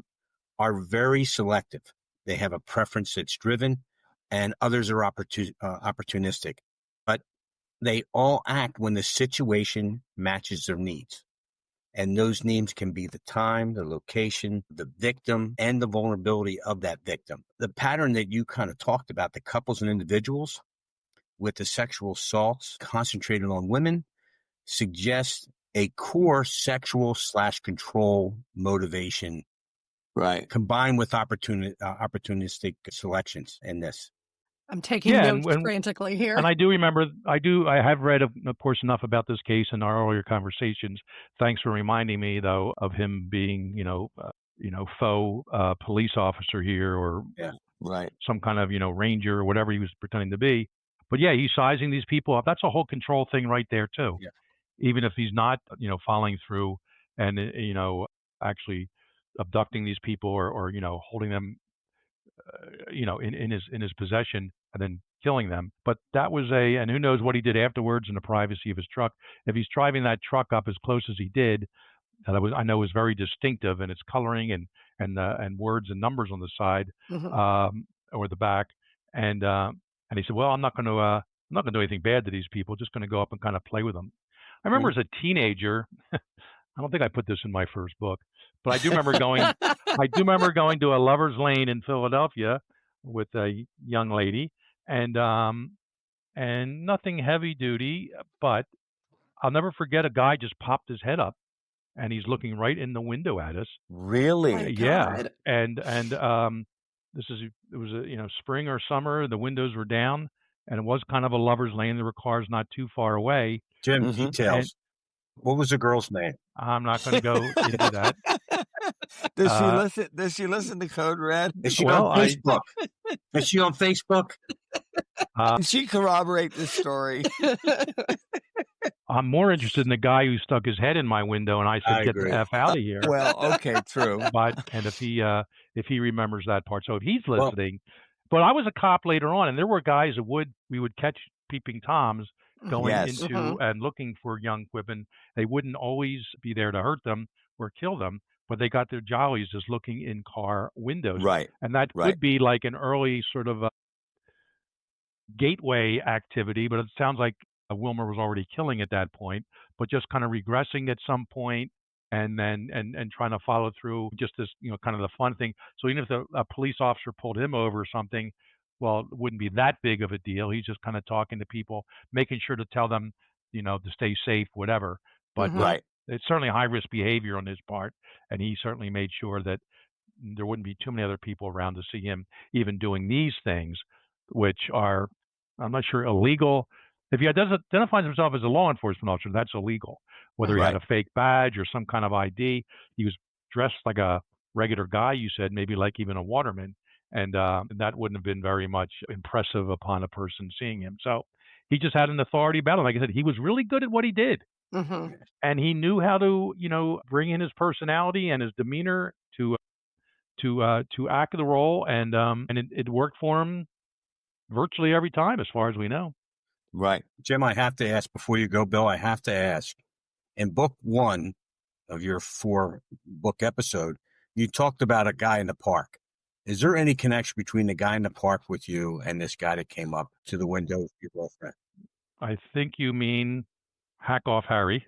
are very selective. They have a preference that's driven, and others are opportunistic. But they all act when the situation matches their needs. And those names can be the time, the location, the victim, and the vulnerability of that victim. The pattern that you kind of talked about, the couples and individuals with the sexual assaults concentrated on women, suggests a core sexual / control motivation,
Right.
combined with opportunistic selections in this.
I'm taking notes frantically here.
And I do remember, I have read, of course, enough about this case in our earlier conversations. Thanks for reminding me, though, of him being, faux police officer here, or
right,
some kind of, ranger or whatever he was pretending to be. But yeah, he's sizing these people up. That's a whole control thing right there too.
Yeah.
Even if he's not, following through and, actually abducting these people or holding them, in his possession and then killing them. But that was and who knows what he did afterwards in the privacy of his truck. If he's driving that truck up as close as he did, that I know was very distinctive in its coloring and words and numbers on the side, or the back, and he said, well, I'm not going to do anything bad to these people, just going to go up and kind of play with them. I remember as a teenager, I don't think I put this in my first book, but I do remember going to a lover's lane in Philadelphia with a young lady, and nothing heavy duty, but I'll never forget a guy just popped his head up and he's looking right in the window at us.
Really?
My
Yeah.
God.
And it was spring or summer, the windows were down, and it was kind of a lover's lane. There were cars not too far away.
Jim, details. What was the girl's name?
I'm not going to go into that.
Does she listen? Does she listen to Code Red?
Is she on Facebook? Is she on Facebook?
Can she corroborate this story?
I'm more interested in the guy who stuck his head in my window, and I said, "Get the F out of here."
Well, okay, true.
But if he remembers that part, so if he's listening, but I was a cop later on, and there were guys that we would catch peeping toms going into and looking for young women. They wouldn't always be there to hurt them or kill them, but they got their jollies just looking in car windows.
Right.
And that could be like an early sort of gateway activity, but it sounds like Wilmer was already killing at that point, but just kind of regressing at some point, and then and trying to follow through, just this, kind of the fun thing. So even if a police officer pulled him over or something, well, it wouldn't be that big of a deal. He's just kind of talking to people, making sure to tell them, to stay safe, whatever. But it's certainly high risk behavior on his part, and he certainly made sure that there wouldn't be too many other people around to see him even doing these things, which are, I'm not sure, illegal. If he identifies himself as a law enforcement officer, that's illegal. Whether he had a fake badge or some kind of ID, he was dressed like a regular guy, you said, maybe like even a waterman, and that wouldn't have been very much impressive upon a person seeing him. So he just had an authority battle. Like I said, he was really good at what he did. And he knew how to, bring in his personality and his demeanor to act the role, and it worked for him virtually every time, as far as we know.
Right.
Jim, I have to ask before you go, Bill, I have to ask. In book 1 of your 4-book episode, you talked about a guy in the park. Is there any connection between the guy in the park with you and this guy that came up to the window with your girlfriend?
I think you mean Hack Off Harry.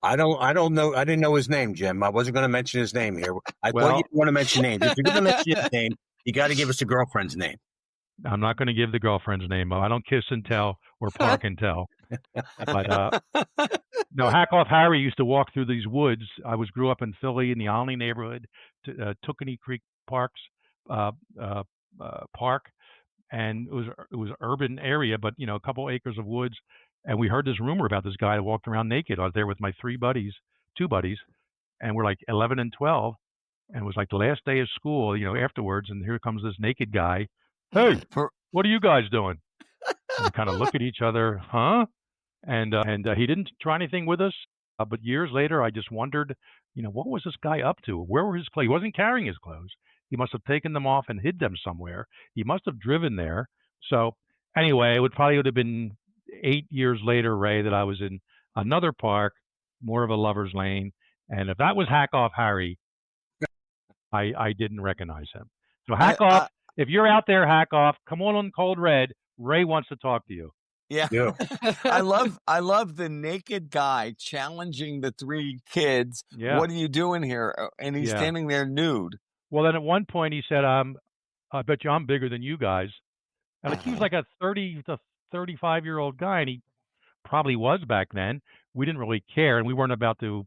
I don't know. I didn't know his name, Jim. I wasn't going to mention his name here. I thought you didn't want to mention names. If you're going to mention his name, you got to give us the girlfriend's name.
I'm not going to give the girlfriend's name. I don't kiss and tell or park and tell. But no, Hack Off Harry used to walk through these woods. Grew up in Philly in the Olney neighborhood, Tookenny Creek Park, and it was an urban area, but a couple acres of woods. And we heard this rumor about this guy that walked around naked. I was there with my 2 buddies, and we're like 11 and 12, and it was like the last day of school, afterwards. And here comes this naked guy. Hey, what are you guys doing? And we kind of look at each other, huh? And he didn't try anything with us. But years later, I just wondered, what was this guy up to? Where were his clothes? He wasn't carrying his clothes. He must have taken them off and hid them somewhere. He must have driven there. So anyway, it would have been 8 years later, Ray, that I was in another park, more of a lover's lane. And if that was Hack Off Harry, I didn't recognize him. So Hack Off. If you're out there, Hack Off, come on Code Red. Ray wants to talk to you.
Yeah.
do.
I love the naked guy challenging the three kids.
Yeah,
What are you doing here? And he's
yeah.
standing there nude.
Well, then at one point he said, I bet you I'm bigger than you guys. And like he was like a 30 to 35-year-old guy, and he probably was back then. We didn't really care, and we weren't about to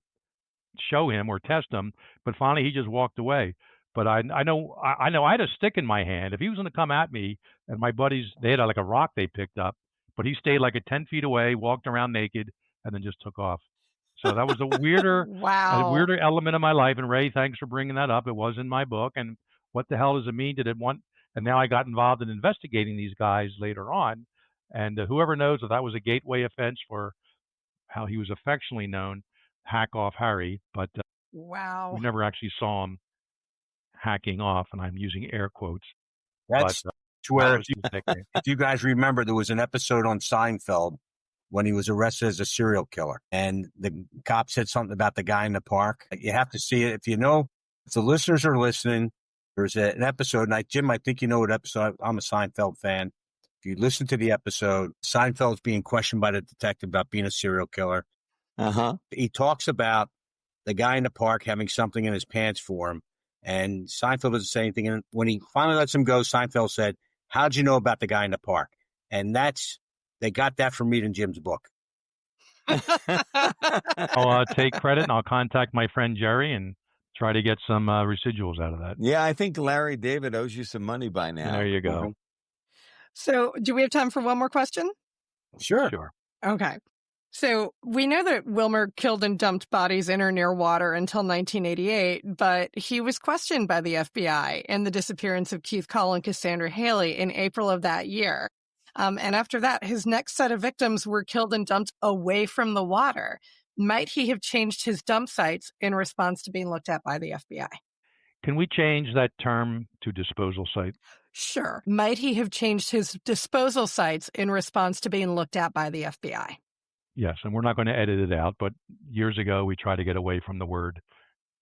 show him or test him. But finally, he just walked away. But I know I had a stick in my hand. If he was going to come at me, and my buddies they had like a rock they picked up, but he stayed like 10 feet away, walked around naked, and then just took off. So that was a
Wow.
weirder element of my life. And Ray, thanks for bringing that up. It was in my book. And what the hell does it mean? Did it want? And now I got involved in investigating these guys later on. And whoever knows if that was a gateway offense for how he was affectionately known, Hack Off Harry, but
Wow.
we never actually saw him hacking off, and I'm using air quotes.
That's
But
where,
that was his nickname.
if you guys remember, there was an episode on Seinfeld when he was arrested as a serial killer, and the cop said something about the guy in the park. You have to see it. If the listeners are listening, there's an episode, and Jim, I think you know what episode. I'm a Seinfeld fan. If you listen to the episode, Seinfeld's being questioned by the detective about being a serial killer. He talks about the guy in the park having something in his pants for him, and Seinfeld doesn't say anything. And when he finally lets him go, Seinfeld said, "How'd you know about the guy in the park?" And they got that from reading Jim's book.
I'll take credit, and I'll contact my friend Jerry and try to get some residuals out of that.
Yeah, I think Larry David owes you some money by now.
There you go.
So, do we have time for one more question?
Sure.
Okay. So, we know that Wilmer killed and dumped bodies in or near water until 1988, but he was questioned by the FBI in the disappearance of Keith Cole and Cassandra Haley in April of that year. And after that, his next set of victims were killed and dumped away from the water. Might he have changed his dump sites in response to being looked at by the FBI?
Can we change that term to disposal site?
Sure. Might he have changed his disposal sites in response to being looked at by the FBI?
Yes, and we're not going to edit it out, but years ago we tried to get away from the word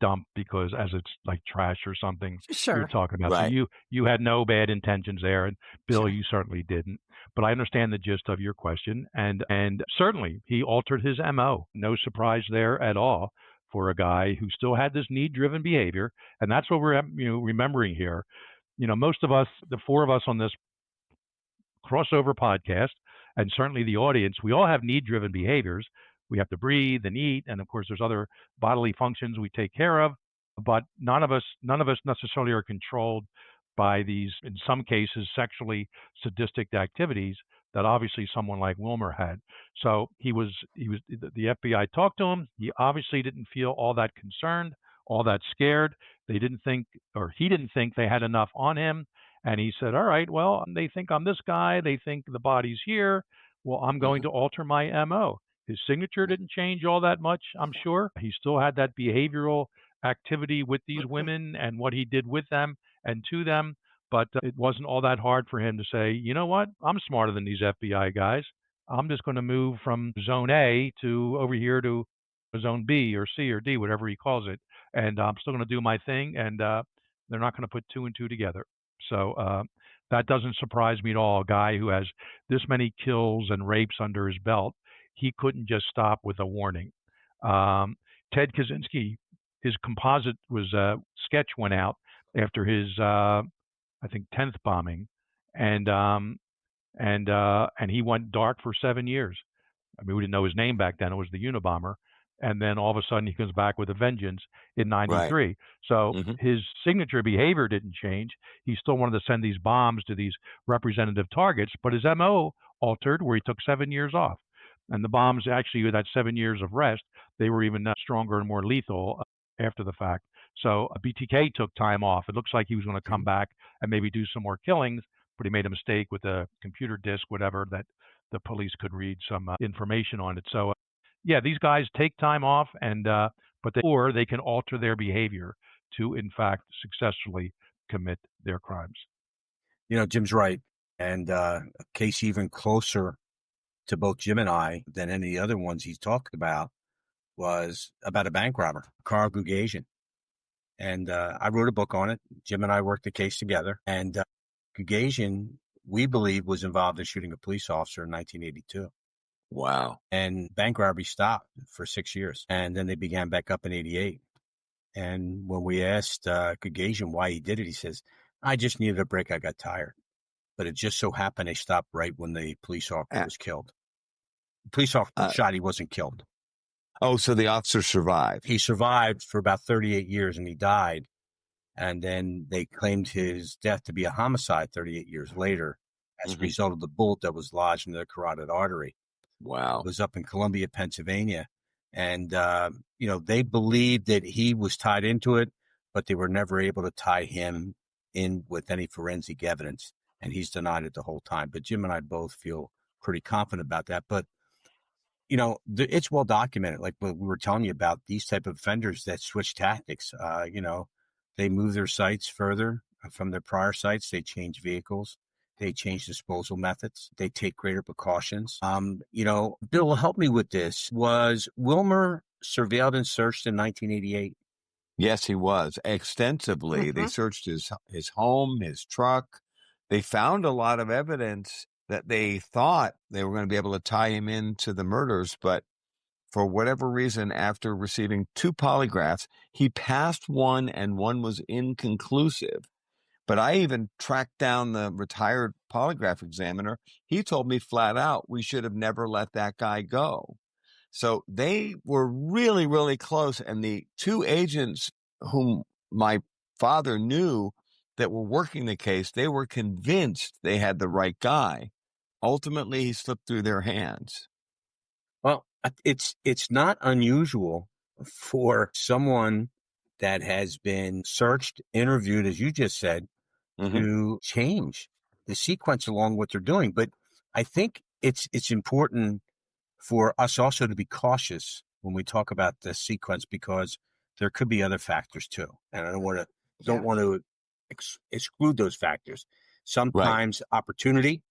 dump because as it's like trash or something
Sure.
you're talking about.
Right.
So you had no bad intentions there, and Bill,
Sure.
you certainly didn't. But I understand the gist of your question, and certainly he altered his MO. No surprise there at all for a guy who still had this need-driven behavior, and that's what we're remembering here. Most of us, the four of us on this crossover podcast, and certainly the audience, we all have need-driven behaviors. We have to breathe and eat, and of course, there's other bodily functions we take care of. But none of us necessarily are controlled by these, in some cases, sexually sadistic activities that obviously someone like Wilmer had. So the FBI talked to him. He obviously didn't feel all that concerned, all that scared. He didn't think they had enough on him. And he said, all right, well, they think I'm this guy. They think the body's here. Well, I'm going to alter my MO. His signature didn't change all that much, I'm sure. He still had that behavioral activity with these women and what he did with them and to them. But it wasn't all that hard for him to say, you know what? I'm smarter than these FBI guys. I'm just going to move from zone A to over here to zone B or C or D, whatever he calls it. And I'm still going to do my thing. And they're not going to put two and two together. So that doesn't surprise me at all. A guy who has this many kills and rapes under his belt, he couldn't just stop with a warning. Ted Kaczynski, his composite sketch went out after his I think 10th bombing, and he went dark for 7 years. I mean, we didn't know his name back then. It was the Unabomber. And then all of a sudden he comes back with a vengeance in 93.
Right.
So his signature behavior didn't change. He still wanted to send these bombs to these representative targets, but his MO altered where he took 7 years off. And the bombs actually, with that 7 years of rest, they were even stronger and more lethal after the fact. So BTK took time off. It looks like he was going to come back and maybe do some more killings, but he made a mistake with a computer disk, whatever, that the police could read some information on it. So yeah, these guys take time off, or they can alter their behavior to, in fact, successfully commit their crimes.
Jim's right. And a case even closer to both Jim and I than any other ones he's talked about was about a bank robber, Carl Gugasian. And I wrote a book on it. Jim and I worked the case together. And Gugasian we believe was involved in shooting a police officer in 1982.
Wow.
And bank robbery stopped for 6 years. And then they began back up in 88. And when we asked Gagosian why he did it, he says, I just needed a break. I got tired. But it just so happened they stopped right when the police officer was killed. The police officer was shot. He wasn't killed.
Oh, so the officer survived.
He survived for about 38 years and he died. And then they claimed his death to be a homicide 38 years later as a result of the bullet that was lodged in the carotid artery.
Wow.
It was up in Columbia, Pennsylvania. And, they believed that he was tied into it, but they were never able to tie him in with any forensic evidence. And he's denied it the whole time. But Jim and I both feel pretty confident about that. But, it's well documented. Like what we were telling you about, these type of offenders that switch tactics, they move their sights further from their prior sites. They change vehicles. They change disposal methods. They take greater precautions. Bill, help me with this. Was Wilmer surveilled and searched in 1988?
Yes, he was extensively. They searched his home, his truck. They found a lot of evidence that they thought they were going to be able to tie him into the murders, but for whatever reason, after receiving 2 polygraphs, he passed one and one was inconclusive. But I even tracked down the retired polygraph examiner. He told me flat out, we should have never let that guy go. So they were really, really close. And the 2 agents whom my father knew that were working the case, they were convinced they had the right guy. Ultimately, he slipped through their hands.
Well, it's not unusual for someone that has been searched, interviewed, as you just said, to change the sequence along what they're doing. But I think it's important for us also to be cautious when we talk about the sequence, because there could be other factors too. And I don't want to exclude those factors. Sometimes opportunity,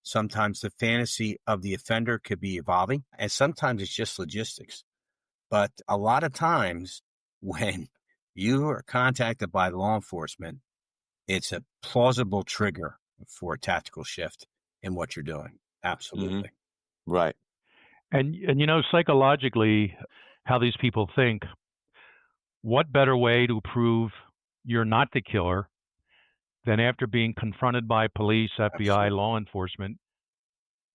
sometimes the fantasy of the offender could be evolving, and sometimes it's just logistics. But a lot of times when you are contacted by law enforcement, it's a plausible trigger for a tactical shift in what you're doing. Absolutely.
Right.
And psychologically, how these people think, what better way to prove you're not the killer than after being confronted by police, FBI, law enforcement,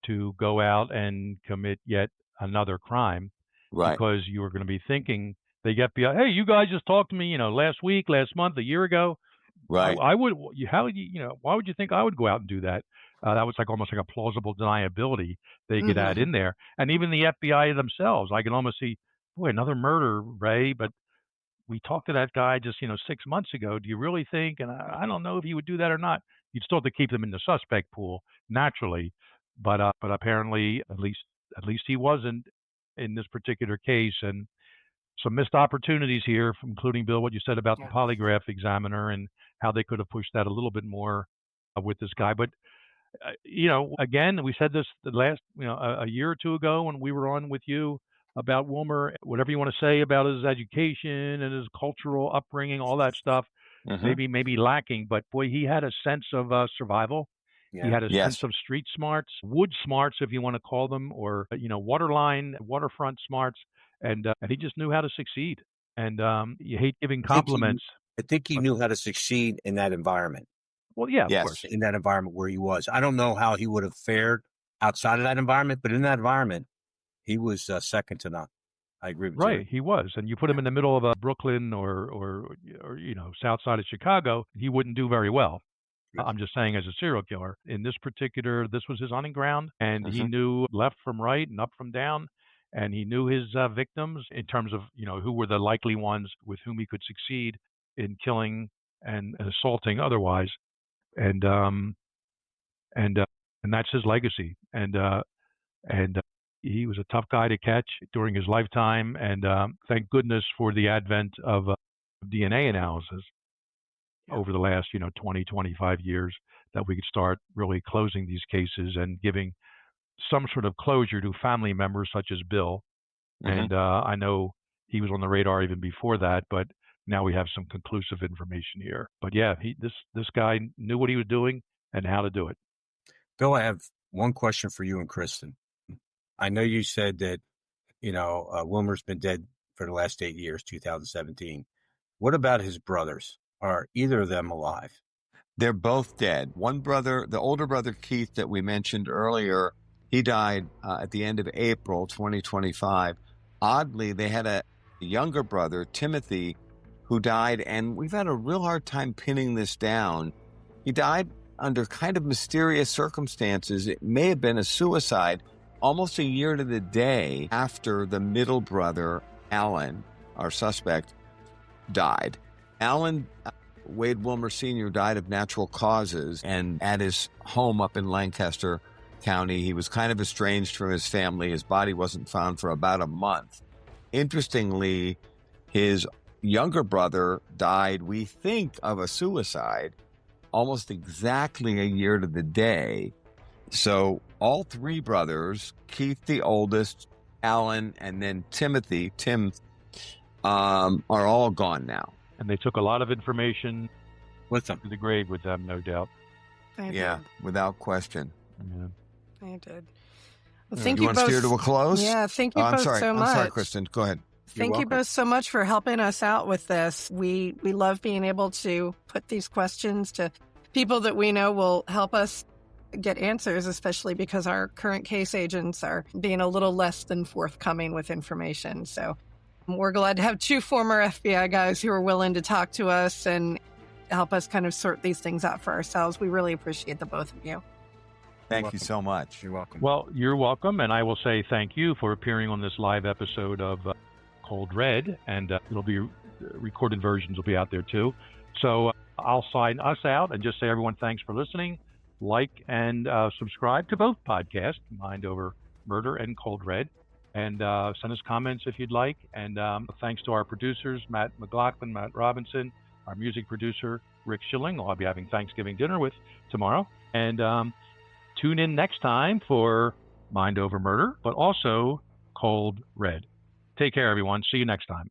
to go out and commit yet another crime?
Right.
Because you were going to be thinking, they get FBI, hey, you guys just talked to me, last week, last month, a year ago.
Right.
I would, why would you think I would go out and do that? That was almost like a plausible deniability they could add in there. And even the FBI themselves, I can almost see, boy, another murder, Ray, but we talked to that guy just, 6 months ago. Do you really think? And I don't know if he would do that or not. You'd still have to keep them in the suspect pool naturally, but apparently at least he wasn't in this particular case. And some missed opportunities here, including, Bill, what you said about the polygraph examiner and how they could have pushed that a little bit more with this guy. But, again, we said this the last, a year or two ago when we were on with you about Wilmer, whatever you want to say about his education and his cultural upbringing, all that stuff, maybe lacking. But, boy, he had a sense of survival. Yeah. He had a sense of street smarts, wood smarts, if you want to call them, or, waterfront smarts. And he just knew how to succeed. And you hate giving compliments.
I think he knew how to succeed in that environment.
Well, yeah, of course.
In that environment where he was. I don't know how he would have fared outside of that environment, but in that environment, he was second to none. I agree with you.
Right, he was. And you put him in the middle of Brooklyn or south side of Chicago, he wouldn't do very well. I'm just saying, as a serial killer. In this was his hunting ground, and he knew left from right and up from down. And he knew his victims in terms of, who were the likely ones with whom he could succeed in killing and assaulting otherwise. And that's his legacy. And he was a tough guy to catch during his lifetime. And thank goodness for the advent of DNA analysis over the last, 20, 25 years, that we could start really closing these cases and giving some sort of closure to family members such as Bill. And I know he was on the radar even before that, but now we have some conclusive information here. But yeah, this guy knew what he was doing and how to do it.
Bill, I have one question for you and Kristen. I know you said that, Wilmer's been dead for the last 8 years, 2017. What about his brothers? Are either of them alive?
They're both dead. One brother, the older brother, Keith, that we mentioned earlier, he died at the end of April 2025. Oddly, they had a younger brother, Timothy, who died, and we've had a real hard time pinning this down. He died under kind of mysterious circumstances. It may have been a suicide almost a year to the day after the middle brother, Alan, our suspect, died. Alan Wade Wilmer Sr. died of natural causes, and at his home up in Lancaster County, he was kind of estranged from his family. His body wasn't found for about a month. Interestingly, his younger brother died, we think, of a suicide almost exactly a year to the day. So all three brothers, Keith the oldest, Alan, and then Timothy, Tim, are all gone now.
And they took a lot of information
with them
to the grave with them, no doubt.
I
Without question.
Yeah.
I did. Well, thank
you
you
want
both.
to steer to a close?
Yeah, thank you
I'm
both
sorry.
so much.
I'm sorry, Kristen. Go ahead.
Thank you both so much for helping us out with this. We love being able to put these questions to people that we know will help us get answers, especially because our current case agents are being a little less than forthcoming with information. So we're glad to have two former FBI guys who are willing to talk to us and help us kind of sort these things out for ourselves. We really appreciate the both of you.
Thank you so much.
You're welcome.
Well, you're welcome, and I will say thank you for appearing on this live episode of Cold Red, and it'll be recorded versions will be out there too. So I'll sign us out and just say, everyone, thanks for listening. Like and subscribe to both podcasts, Mind Over Murder and Cold Red, and send us comments if you'd like. And thanks to our producers, Matt McLaughlin, Matt Robinson, our music producer, Rick Schilling, who I'll be having Thanksgiving dinner with tomorrow. And tune in next time for Mind Over Murder, but also Cold Red. Take care, everyone. See you next time.